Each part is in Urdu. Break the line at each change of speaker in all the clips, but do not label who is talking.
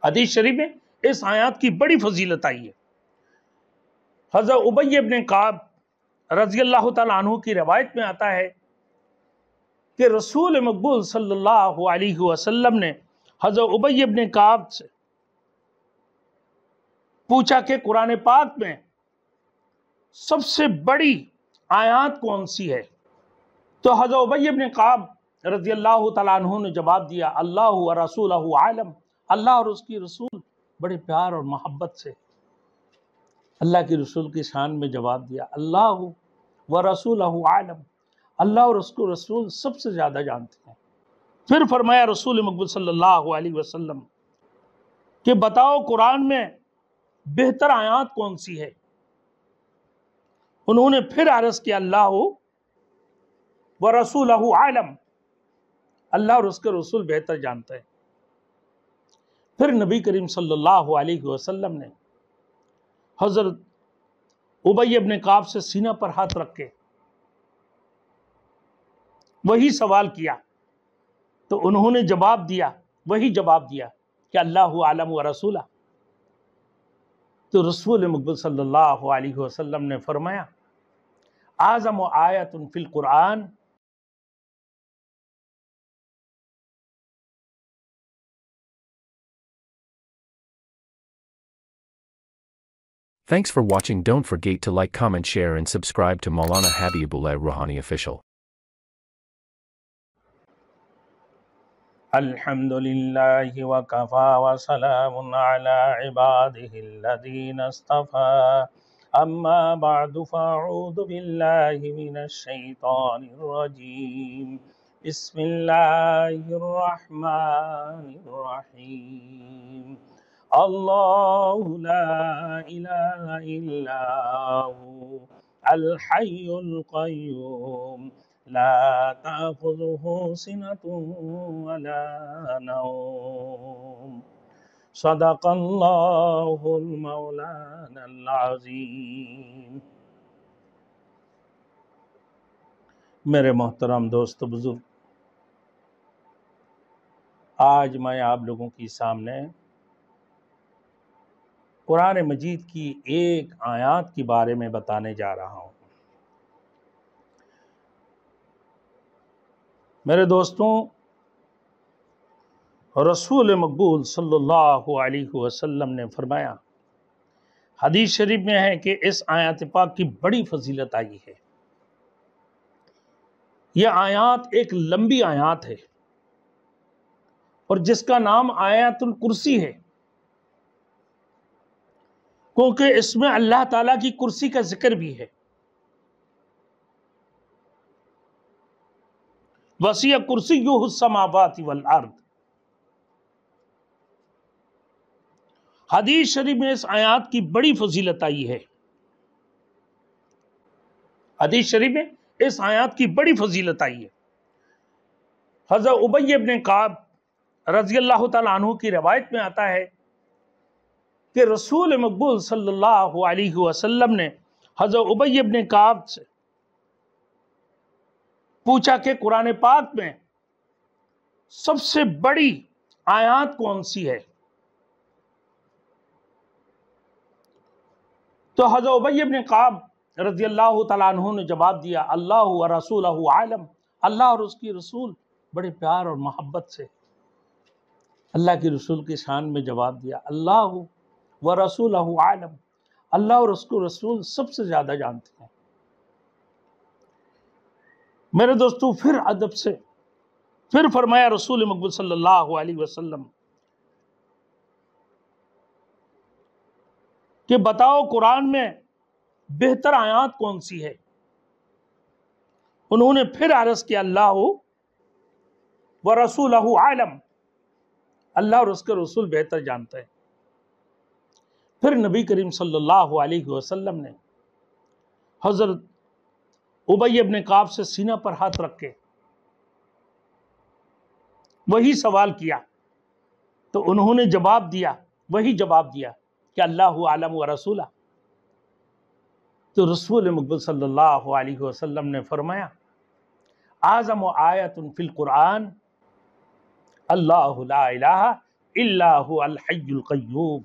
حدیث شریف میں اس آیات کی بڑی فضیلت آئی ہے۔ حضرت ابی بن کعب رضی اللہ تعالیٰ عنہ کی روایت میں آتا ہے کہ رسول مقبول صلی اللہ علیہ وسلم نے حضرت ابی بن کعب سے پوچھا کہ قرآن پاک میں سب سے بڑی آیات کون سی ہے؟ تو حضرت ابی بن کعب رضی اللہ تعالیٰ عنہ نے جواب دیا، اللہ و رسولہ عالم، اللہ اور اس کی رسول بڑے پیار اور محبت سے اللہ کی رسول کی شان میں جواب دیا، اللہ و رسولہ عالم، اللہ اور اس کو رسول سب سے زیادہ جانتے ہیں۔ پھر فرمایا رسول مقبول صلی اللہ علیہ وسلم کہ بتاؤ قرآن میں بہتر آیات کون سی ہے؟ انہوں نے پھر عرض کیا، اللہ و رسولہ عالم، اللہ اور اس کے رسول بہتر جانتے ہیں۔ پھر نبی کریم صلی اللہ علیہ وسلم نے حضرت ابی بن کعب سے سینہ پر ہاتھ رکھ کے وہی سوال کیا تو انہوں نے وہی جواب دیا کہ اللہ عالم و رسولہ۔ تو رسول مقبول صلی اللہ علیہ وسلم نے فرمایا، اعظم آیت فی القرآن
Thanks for watching. Don't forget to like, comment, share and subscribe to Maulana Habibullah Rouhani Official.
الحمدللہ وکفا وسلام علی عبادہ الذین اصطفى اما بعد فاعوذ باللہ من الشیطان الرجیم بسم اللہ الرحمن الرحیم اللہ لا الہ الا هو الحی القیوم لا تأخذه سنة ولا نوم صدق اللہ المولانا العظیم۔ میرے محترم دوست بزرگ، آج میں آپ لوگوں کی سامنے قرآن مجید کی ایک آیات کے بارے میں بتانے جا رہا ہوں۔ میرے دوستوں، رسول مقبول صلی اللہ علیہ وسلم نے فرمایا، حدیث شریف میں ہے کہ اس آیات پاک کی بڑی فضیلت آئی ہے۔ یہ آیات ایک لمبی آیات ہے اور جس کا نام آیات الکرسی ہے، کیونکہ اس میں اللہ تعالیٰ کی کرسی کا ذکر بھی ہے۔ وسیع کرسیہ السماوات والارض۔ حدیث شریف میں اس آیات کی بڑی فضیلت آئی ہے۔ حدیث شریف میں اس آیات کی بڑی فضیلت آئی ہے۔ حضرت ابی بن کعب رضی اللہ تعالیٰ عنہ کی روایت میں آتا ہے کہ رسول مقبول صلی اللہ علیہ وسلم نے حضرت ابی بن کعب سے پوچھا کہ قرآن پاک میں سب سے بڑی آیات کون سی ہے؟ تو حضرت ابی بن کعب رضی اللہ تعالیٰ عنہ نے جواب دیا، اللہ و رسولہ عالم، اللہ اور اس کی رسول بڑے پیار اور محبت سے اللہ کی رسول کی شان میں جواب دیا، اللہ و رسولہ عالم، اللہ اور اس کو رسول سب سے زیادہ جانتے ہیں۔ میرے دوستو، پھر ادب سے پھر فرمایا رسول مقبول صلی اللہ علیہ وسلم کہ بتاؤ قرآن میں بہتر آیات کون سی ہے؟ انہوں نے پھر عرض کیا، اللہ و رسولہ عالم، اللہ اور اس کے رسول بہتر جانتے ہیں۔ پھر نبی کریم صلی اللہ علیہ وسلم نے حضرت ابی بن کعب سے سینہ پر ہاتھ رکھ کے وہی سوال کیا تو انہوں نے وہی جواب دیا کہ اللہ عالم و رسولہ۔ تو رسول مقبول صلی اللہ علیہ وسلم نے فرمایا، اعظم آیت فی القرآن اللہ لا الہ الا هو الحی القیوم،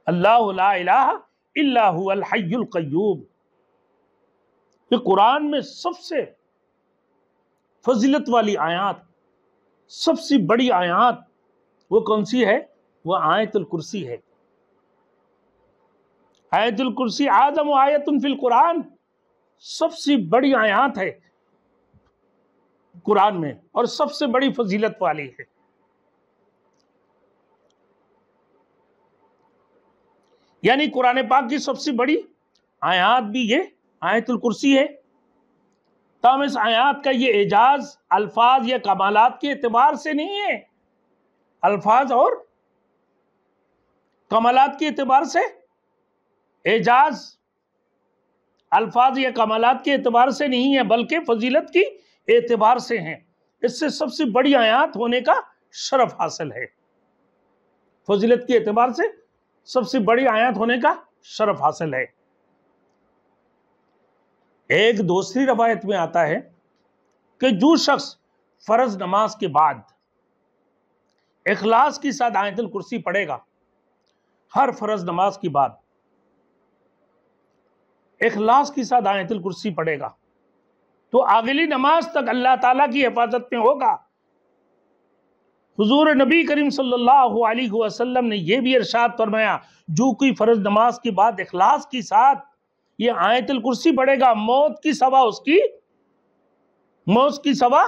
اللہ لا الہ الا هو الحی القیوم۔ یہ قرآن میں سب سے فضیلت والی آیات، سب سے بڑی آیات وہ کون سی ہے؟ وہ آیت الکرسی ہے۔ آیت الکرسی اعظم آیت فی القرآن، سب سے بڑی آیات ہے قرآن میں اور سب سے بڑی فضیلت والی ہے۔ یعنی قرآن پاک کی سب سے بڑی آیات بھی یہ آیت الکرسی ہے۔ تاہم اس آیات کا یہ اعجاز الفاظ یا کمالات کے اعتبار سے نہیں ہے، الفاظ اور کمالات کے اعتبار سے اعجاز الفاظ یا کمالات کے اعتبار سے نہیں ہے، بلکہ فضیلت کی اعتبار سے ہیں۔ اس سے سب سے بڑی آیات ہونے کا شرف حاصل ہے، فضیلت کے اعتبار سے سب سے بڑی آیات ہونے کا شرف حاصل ہے۔ ایک دوسری روایت میں آتا ہے کہ جو شخص فرض نماز کے بعد اخلاص کے ساتھ آیت الکرسی پڑھے گا، ہر فرض نماز کے بعد اخلاص کے ساتھ آیت الکرسی پڑھے گا تو اگلی نماز تک اللہ تعالیٰ کی حفاظت میں ہوگا۔ حضور نبی کریم صلی اللہ علیہ وسلم نے یہ بھی ارشاد فرمایا، جو کوئی فرض نماز کے بعد اخلاص کے ساتھ یہ آیت الکرسی پڑھے گا، موت کی سوا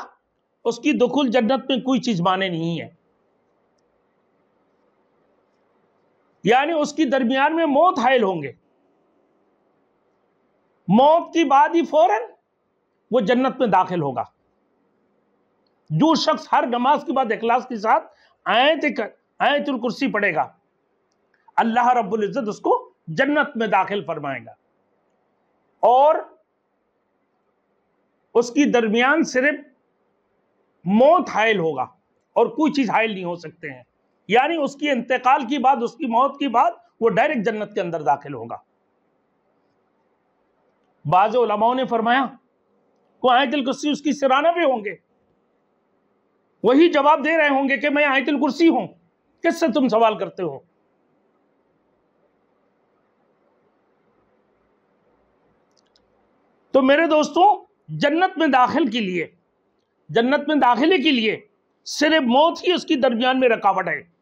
اس کی دخول جنت میں کوئی چیز مانے نہیں ہے۔ یعنی اس کی درمیان میں موت حائل ہوں گے، موت کی بعد ہی فوراً وہ جنت میں داخل ہوگا۔ جو شخص ہر نماز کے بعد اخلاص کے ساتھ آیت الکرسی پڑھے گا، اللہ رب العزت اس کو جنت میں داخل فرمائے گا، اور اس کی درمیان صرف موت حائل ہوگا اور کوئی چیز حائل نہیں ہو سکتے ہیں۔ یعنی اس کی انتقال کی بعد، اس کی موت کی بعد وہ ڈائریکٹ جنت کے اندر داخل ہوگا۔ بعض علماء نے فرمایا وہ آیت الکرسی اس کی سرانہ پہ ہوں گے، وہی جواب دے رہے ہوں گے کہ میں آیت الکرسی ہوں، کس سے تم سوال کرتے ہو؟ تو میرے دوستوں، جنت میں داخلے کے لیے صرف موت ہی اس کی درمیان میں رکاوٹ ہے۔